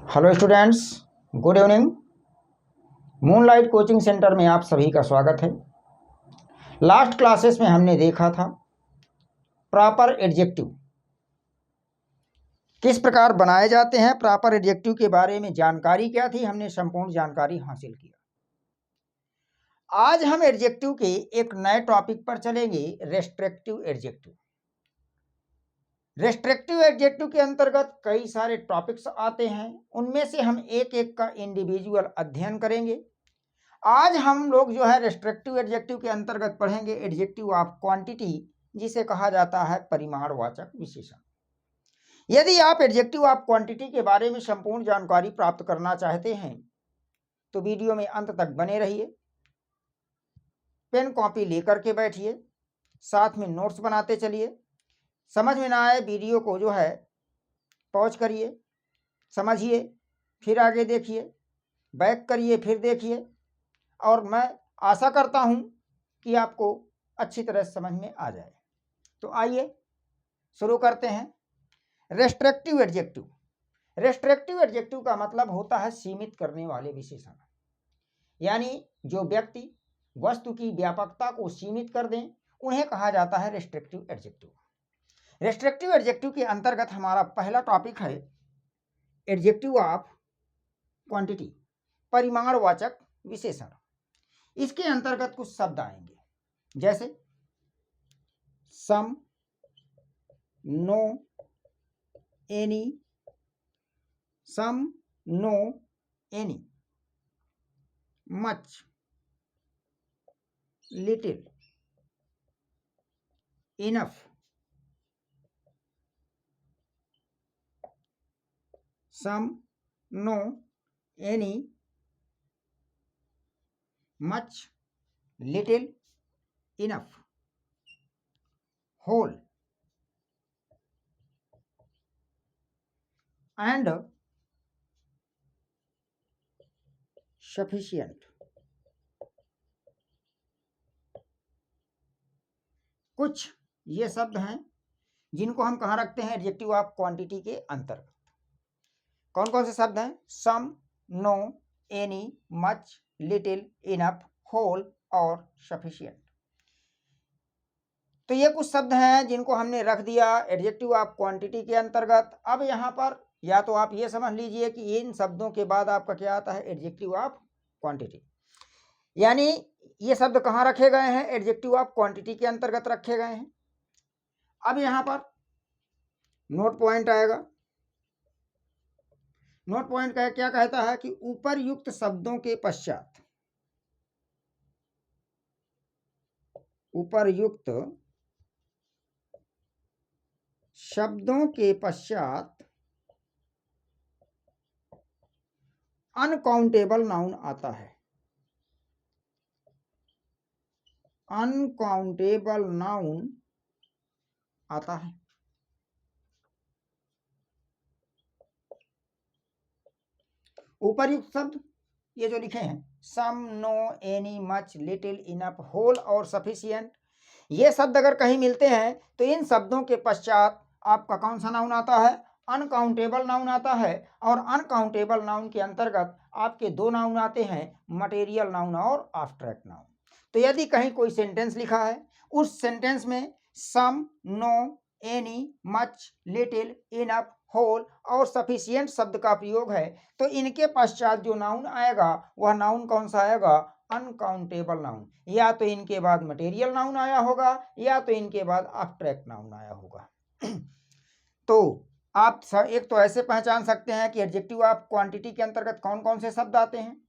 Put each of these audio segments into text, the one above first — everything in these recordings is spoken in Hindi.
Hello students, good evening. Moonlight coaching centre में आप सभी का स्वागत है। लास्ट क्लासेस में हमने देखा था प्रॉपर एडजेक्टिव किस प्रकार बनाए जाते हैं। प्रॉपर एडजेक्टिव के बारे में जानकारी क्या थी, हमने संपूर्ण जानकारी हासिल किया। आज हम एडजेक्टिव के एक नए टॉपिक पर चलेंगे, रेस्ट्रिक्टिव एडजेक्टिव। रेस्ट्रिक्टिव एडजेक्टिव के अंतर्गत कई सारे टॉपिक्स आते हैं, उनमें से हम एक एक का इंडिविजुअल अध्ययन करेंगे। आज हम लोग जो है रेस्ट्रिक्टिव एडजेक्टिव के अंतर्गत पढ़ेंगे एडजेक्टिव ऑफ क्वांटिटी, जिसे कहा जाता है परिमाणवाचक विशेषण। यदि आप एडजेक्टिव ऑफ क्वांटिटी के बारे में संपूर्ण जानकारी प्राप्त करना चाहते हैं तो वीडियो में अंत तक बने रहिए। पेन कॉपी लेकर के बैठिए, साथ में नोट्स बनाते चलिए। समझ में ना आए वीडियो को जो है पॉज करिए, समझिए, फिर आगे देखिए, बैक करिए, फिर देखिए, और मैं आशा करता हूं कि आपको अच्छी तरह समझ में आ जाए। तो आइए शुरू करते हैं। Restrictive adjective. रेस्ट्रिक्टिव एडजेक्टिव का मतलब होता है सीमित करने वाले विशेषण, यानी जो व्यक्ति वस्तु की व्यापकता को सीमित कर दें उन्हें कहा जाता है रेस्ट्रिक्टिव एडजेक्टिव। रेस्ट्रिक्टिव एडजेक्टिव के अंतर्गत हमारा पहला टॉपिक है एडजेक्टिव ऑफ क्वांटिटी, परिमाणवाचक विशेषण। इसके अंतर्गत कुछ शब्द आएंगे, जैसे some, no, any, some, no, any, much, little, enough, some, no, any, much, little, enough, whole and sufficient. कुछ ये शब्द हैं जिनको हम कहाँ रखते हैं एडजेक्टिव ऑफ क्वांटिटी के अंतर्गत। कौन कौन से शब्द हैं? Some, no, any, much, little, enough, whole और सफिशिएंट। तो ये कुछ शब्द हैं जिनको हमने रख दिया एडजेक्टिव ऑफ क्वांटिटी के अंतर्गत। अब यहाँ पर या तो आप ये समझ लीजिए कि इन शब्दों के बाद आपका क्या आता है, एडजेक्टिव ऑफ क्वांटिटी। यानी ये शब्द कहाँ रखे गए हैं? एडजेक्टिव ऑफ क्वांटिटी के अंतर्गत रखे गए हैं। अब यहाँ पर नोट पॉइंट आएगा। नोट पॉइंट क्या कहता है कि ऊपर्युक्त शब्दों के पश्चात, ऊपर्युक्त शब्दों के पश्चात अनकाउंटेबल नाउन आता है। अनकाउंटेबल नाउन आता है। ऊपर्युक्त शब्द ये जो लिखे हैं, some, no, any, much, little, enough, whole और सफिशिएंट, ये शब्द अगर कहीं मिलते हैं तो इन शब्दों के पश्चात आपका कौन सा नाउन आता है? अनकाउंटेबल नाउन आता है। और अनकाउंटेबल नाउन के अंतर्गत आपके दो नाउन आते हैं, मटेरियल नाउन और एब्स्ट्रैक्ट नाउन। तो यदि कहीं कोई सेंटेंस लिखा है, उस सेंटेंस में some, no, any, much, little, enough, whole और सफिशिएंट शब्द का प्रयोग है, तो इनके पश्चात जो नाउन आएगा वह नाउन कौन सा आएगा? Uncountable noun. या तो इनके बाद मटेरियल नाउन आया होगा या तो इनके बाद एब्स्ट्रैक्ट नाउन आया होगा। तो आप एक तो ऐसे पहचान सकते हैं कि एडजेक्टिव ऑफ क्वांटिटी के अंतर्गत कौन कौन से शब्द आते हैं।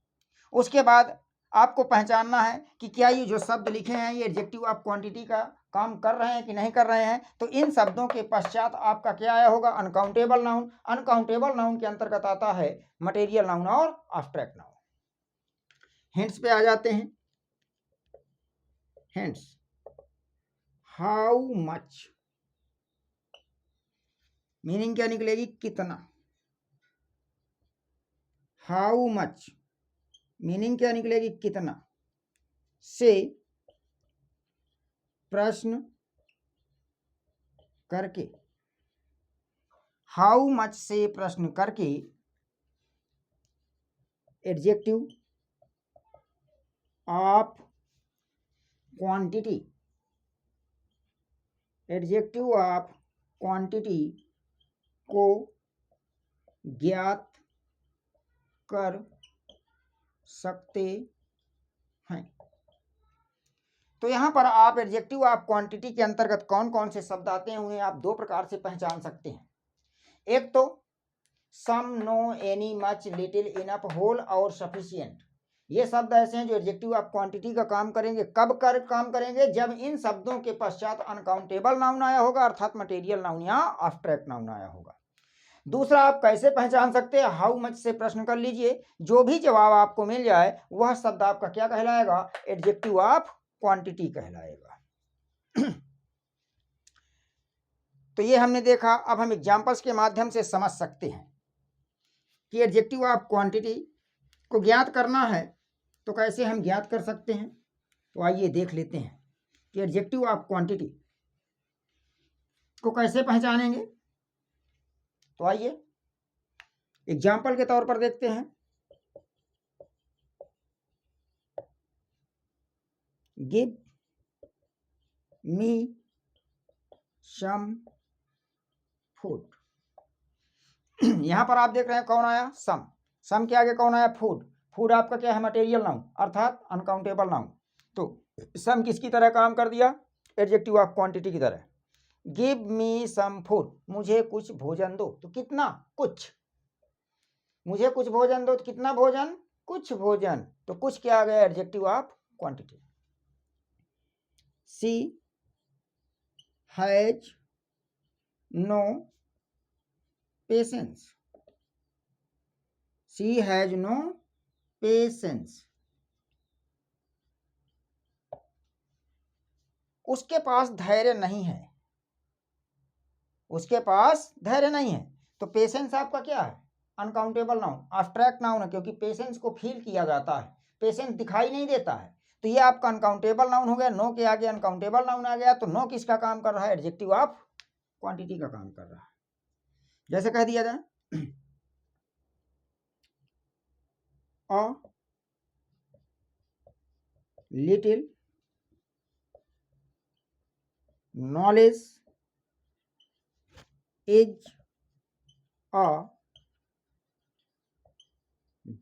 उसके बाद आपको पहचानना है कि क्या ये जो शब्द लिखे हैं ये एडजेक्टिव ऑफ क्वांटिटी का काम कर रहे हैं कि नहीं कर रहे हैं। तो इन शब्दों के पश्चात आपका क्या आया होगा? Uncountable noun. अनकाउंटेबल नाउन के अंतर्गत आता है मटेरियल नाउन और एब्स्ट्रैक्ट नाउन। हिंट्स पे आ जाते हैं। हिंट्स, हाउ मच, मीनिंग क्या निकलेगी? कितना। हाउ मच मीनिंग क्या निकलेगी? कितना। से प्रश्न करके, हाउ मच से प्रश्न करके adjective of quantity, adjective of quantity को ज्ञात कर सकते हैं। तो यहाँ पर आप एडजेक्टिव ऑफ क्वांटिटी के अंतर्गत कौन कौन से शब्द आते हैं उन्हें आप दो प्रकार से पहचान सकते हैं। एक तो some, no, any, much, little, enough, whole और सफिशिएंट। ये शब्द ऐसे हैं जो एडजेक्टिव ऑफ क्वांटिटी का काम करेंगे। कब कर काम करेंगे? जब इन शब्दों के पश्चात अनकाउंटेबल नाउन आया होगा, अर्थात मटेरियल नाउन या एब्स्ट्रैक्ट नाउन आया होगा। दूसरा, आप कैसे पहचान सकते हैं? हाउ मच से प्रश्न कर लीजिए, जो भी जवाब आपको मिल जाए वह शब्द आपका क्या कहलाएगा? एडजेक्टिव ऑफ क्वांटिटी कहलाएगा। तो ये हमने देखा। अब हम एग्जांपल्स के माध्यम से समझ सकते हैं कि एडजेक्टिव ऑफ क्वांटिटी को ज्ञात करना है तो कैसे हम ज्ञात कर सकते हैं। तो आइए देख लेते हैं कि एडजेक्टिव ऑफ क्वांटिटी को कैसे पहचानेंगे। तो आइए एग्जाम्पल के तौर पर देखते हैं। Give me some food. यहां पर आप देख रहे हैं कौन आया? सम। सम के आगे कौन आया? फूड। फूड आपका क्या है? मटेरियल नाउन अर्थात अनकाउंटेबल नाउन। तो सम किसकी तरह काम कर दिया? एडजेक्टिव ऑफ क्वांटिटी की तरह। गिव मी सम फूड, मुझे कुछ भोजन दो। तो कितना? कुछ। मुझे कुछ भोजन दो, तो कितना भोजन? कुछ भोजन। तो कुछ क्या आ गया? Adjective of quantity. She has no patience, she has no patience. उसके पास धैर्य नहीं है, उसके पास धैर्य नहीं है। तो पेशेंस आपका क्या है? अनकाउंटेबल नाउन, एब्स्ट्रैक्ट नाउन है, क्योंकि पेशेंस को फील किया जाता है, पेशेंस दिखाई नहीं देता है। तो ये आपका अनकाउंटेबल नाउन हो गया। नो के आगे अनकाउंटेबल नाउन आ गया। तो नो किसका काम कर रहा है? एडजेक्टिव ऑफ क्वांटिटी का काम कर रहा है। जैसे कह दिया जाए a little knowledge is a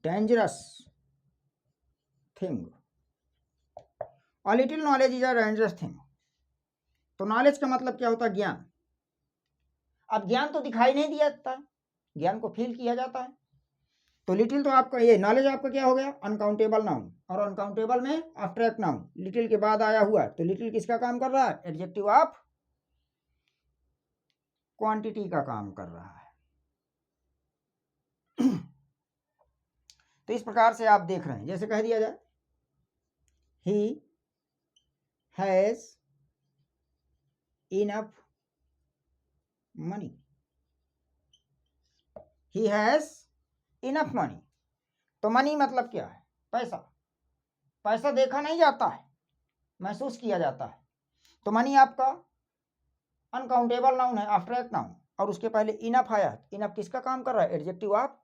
dangerous thing. A little knowledge is a dangerous thing. तो नॉलेज का मतलब क्या होता है? ज्ञान। अब ज्ञान तो दिखाई नहीं दिया जाता है, ज्ञान को फील किया जाता है। तो लिटिल तो आपका ये नॉलेज आपका क्या हो गया? अनकाउंटेबल नाउन, और अनकाउंटेबल में एब्स्ट्रैक्ट नाउन लिटिल के बाद आया हुआ है। तो लिटिल किसका काम कर रहा है? एडजेक्टिव ऑफ क्वांटिटी का काम कर रहा है। तो इस प्रकार से आप देख रहे हैं। जैसे कह दिया जाए he has enough money, he has enough money. तो मनी मतलब क्या है? पैसा। पैसा देखा नहीं जाता है, महसूस किया जाता है। तो मनी आपका अनकाउंटेबल नाउन है, एब्स्ट्रैक्ट नाउन, और उसके पहले इनफ आया। इनफ किसका काम कर रहा है? Adjective of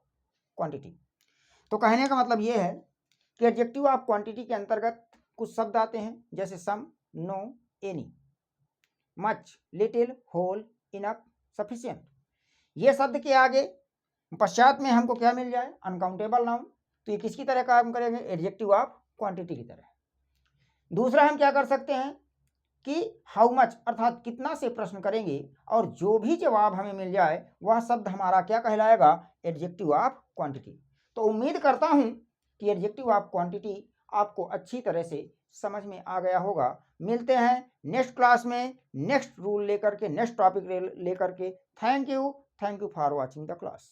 quantity. तो कहने का मतलब ये है कि एडजेक्टिव ऑफ क्वांटिटी के अंतर्गत कुछ शब्द आते हैं, जैसे some, no, any, much, little, whole, enough, sufficient. ये शब्द के आगे पश्चात में हमको क्या मिल जाए? Uncountable noun. तो ये किसकी तरह काम करेंगे? एडजेक्टिव ऑफ क्वांटिटी की तरह। दूसरा हम क्या कर सकते हैं कि हाउ मच अर्थात कितना से प्रश्न करेंगे, और जो भी जवाब हमें मिल जाए वह शब्द हमारा क्या कहलाएगा? Adjective of quantity. तो उम्मीद करता हूं कि एडजेक्टिव ऑफ क्वांटिटी आपको अच्छी तरह से समझ में आ गया होगा। मिलते हैं नेक्स्ट क्लास में नेक्स्ट रूल लेकर के, नेक्स्ट टॉपिक लेकर के। Thank you for watching the class.